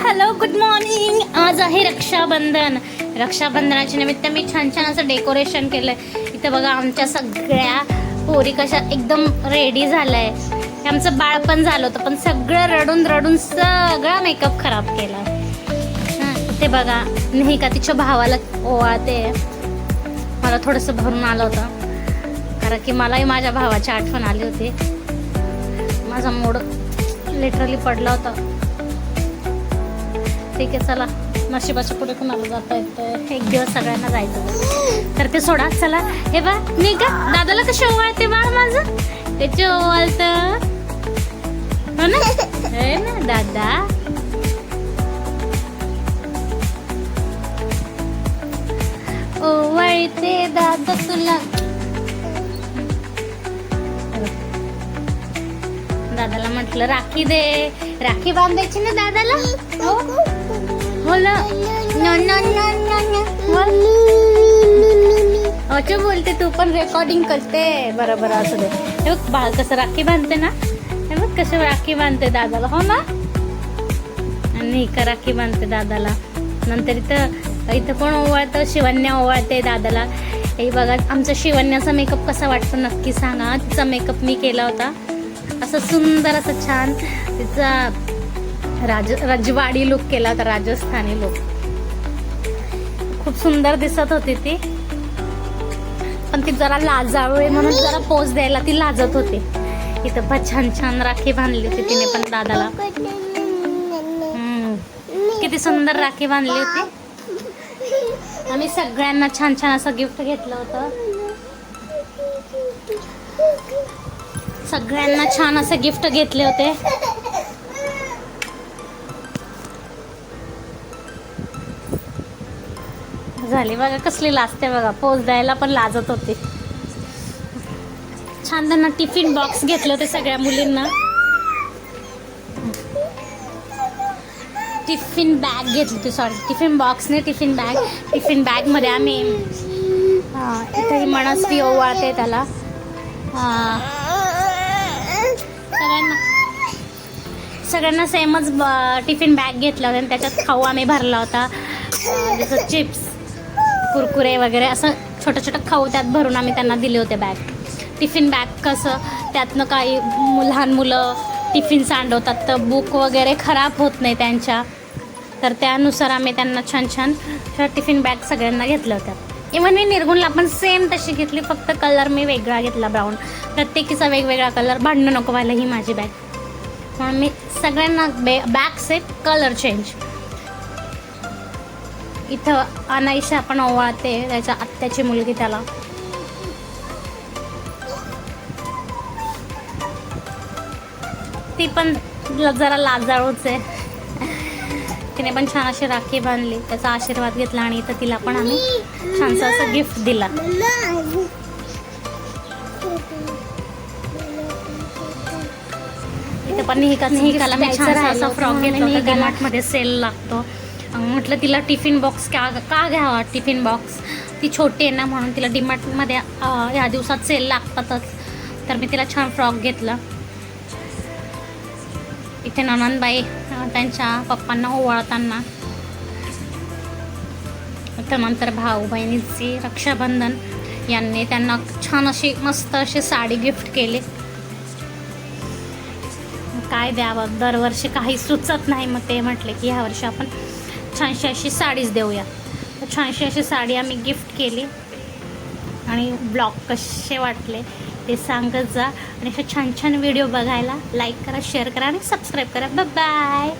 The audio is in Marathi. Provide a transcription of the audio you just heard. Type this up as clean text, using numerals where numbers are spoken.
Hello good morning. आज आहे रक्षाबंधन. रक्षाबंधनाच्या निमित्त मी छान छान असं डेकोरेशन केलंय. इथं बघा आमच्या सगळ्या पोरी कशा एकदम रेडी झालाय. आमचं बाळ पण झालं होतं पण सगळं रडून रडून सगळा मेकअप खराब केला. ते बघा नाही का तिच्या भावाला ओवाळते. मला थोडंसं भरून आलं होतं कारण की मलाही माझ्या भावाची आठवण आली होती. माझा मूड लिटरली पडला होता. ठीक आहे चला, नशिबाच्या पुढे कुणाला जाता येतं. एक दिवस सगळ्यांना जायचं तर ते सोडा. चला हे बा मी का दादाला कशी ओवाळते बाळ माझं. त्याचे ओवाळत हो ना, हे ना दादा. ओवाळते दादा तुला. दादाला म्हटलं राखी दे. राखी बांधायची ना दादाला. हो ना. अच्छा बोलते तू पण रेकॉर्डिंग करते. बरोबर असं दे. हे बघ बाळ कसं राखी बांधते ना. हे बघ कसं राखी बांधते दादाला. हो ना. आणि का राखी बांधते दादाला. नंतर इथं कोण ओवाळतं. शिवन्या ओवाळते दादाला. हे बघा आमचा शिवन्याचा मेकअप कसा वाटतो नक्की सांगा. तिचा मेकअप मी केला होता. असं सुंदर असं छान तिचा रजवाडी लुक केला होता. राजस्थानी लुक खूप सुंदर दिसत होती ती. पण ती जरा लाजाळू आहे म्हणून जरा पोज द्यायला ती लाजत होती. इथं पण छान छान राखी बांधली होती तिने पण दादाला. किती सुंदर राखी बांधली होती. आम्ही सगळ्यांना छान छान असं गिफ्ट घेतलं होतं. सगळ्यांना छान असं गिफ्ट घेतले होते. झाली बघा कसली लाजते बघा. पोज द्यायला पण लाजत होते. छान त्यांना टिफिन बॉक्स घेतले होते सगळ्या मुलींना. टिफिन बॅग घेतली होती. सॉरी टिफिन बॉक्स नाही टिफिन बॅग. टिफिन बॅग मध्ये आम्ही इथे मनस्वी ओवाळते त्याला. सगळ्यांना सेमच टिफिन बॅग घेतला होता आणि त्याच्यात खाऊ आम्ही भरला होता. जसं चिप्स कुरकुरे वगैरे असं छोटं छोटं खाऊ त्यात भरून आम्ही त्यांना दिले होते बॅग. टिफिन बॅग कसं त्यातनं काही लहान मुलं टिफिन सांडवतात तर बुक वगैरे खराब होत नाही त्यांच्या. तर त्यानुसार आम्ही त्यांना छान छान टिफिन बॅग सगळ्यांना घेतल्या होत्या. इव्हन मी निर्गुणला पण सेम तशी घेतली. फक्त कलर मी वेगळा घेतला ब्राऊन. प्रत्येकीचा वेगवेगळा कलर. भांडणं नको व्हायला ही माझी बॅग म्हणून मी सगळ्यांना बॅग सेट कलर चेंज. इथं अनाईशा पण ओवाळते त्याच्या आत्याची मुलगी त्याला. ती पण जरा लाजाळूच आहे. तिने पण छान अशी राखी बांधली. त्याचा आशीर्वाद घेतला आणि इथं तिला पण आम्ही छानसं असं गिफ्ट दिला. इथं पण निहिकाला मी छानसा असा फ्रॉक घेतला होता. डीमार्टमध्ये सेल लागतो. म्हटलं तिला टिफिन बॉक्स का घ्यावा. टिफिन बॉक्स ती छोटी आहे ना म्हणून तिला डीमार्टमध्ये ह्या दिवसात सेल लागतातच. तर मी तिला छान फ्रॉक घेतला. इथे ननंदबाई त्यांच्या पप्पांना ओवाळताना. त्यानंतर भाऊ बहिणीची रक्षाबंधन यांनी त्यांना छान अशी मस्त अशी साडी गिफ्ट केली. काय द्यावं दरवर्षी काही सुचत नाही. मग ते म्हटले की ह्या वर्षी आपण छानशी अशी साडीच देऊया. तर छानशी अशी साडी आम्ही गिफ्ट केली. आणि ब्लॉग कसे वाटले ते सांगत जा. आणि असे छान छान व्हिडिओ बघायला लाईक करा, शेअर करा आणि सबस्क्राईब करा. Bye bye.